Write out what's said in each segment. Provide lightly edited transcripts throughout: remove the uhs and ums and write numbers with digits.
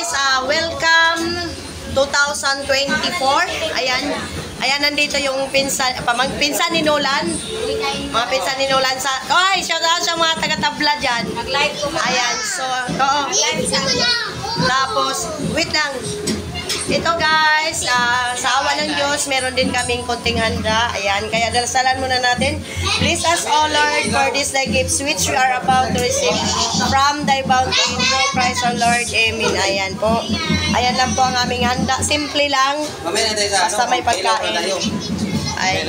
guys, welcome 2024. Ayan nandito yung pinsan ni Nolan. Mga pinsan ni Nolan sa shout out sa mga taga-tabla diyan. Mag-live ko. Ayan, so tapos wait lang. Ito guys, sa awa ng Diyos, meron din kaming konting handa. Ayan, kaya dalasalan muna natin. Please us, O Lord, for this thy gifts which we are about to receive from thy bounty in your Christ, O Lord. Amen. Ayan po. Ayan lang po ang aming handa. Simple lang. Basta may pagkain. Ayan.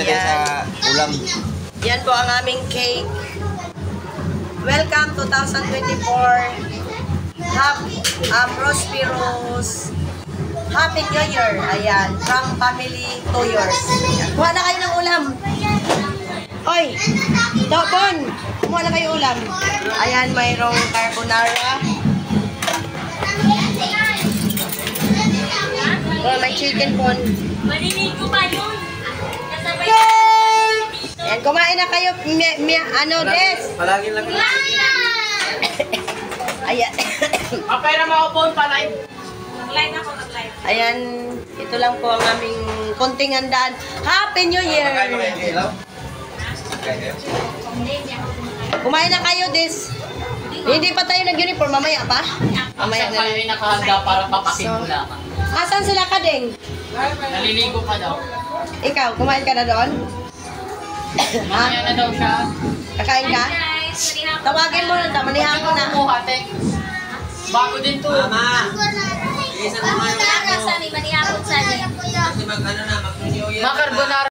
Yan po ang aming cake. Welcome 2024. Prosperous Happy New Year. Ayan. From family to yours. Kuha na kayo ng ulam. Oy! Bon! Kuha na kayo ulam. Ayan, mayroong carbonara. Oh, may chicken pon. Maliligo pa yun. Ayan, kumain na kayo. Des? Palagi lang. Ayan. Kapay na maupon pa live. Nag-live ako, nag-live. Ayan, ito lang po ang aming konting handaan. Happy New Year! Kumain na kayo, Des. Hindi pa tayo nag-uniform. Mamaya pa? Mamaya na lang. Kayo nakahanda para papasin mo lamang. Asan sila ka, Deng? Naliligo pa daw. Ikaw, kumain ka na doon? Mamaya na daw siya. Kakain ka? Guys, Tawagin mo na, manihan ko na. Bago din to. Mama! Isa naman yung Sani, manihapon sani. Kasi mag-ano na, mag-New Year na. Makarbonara.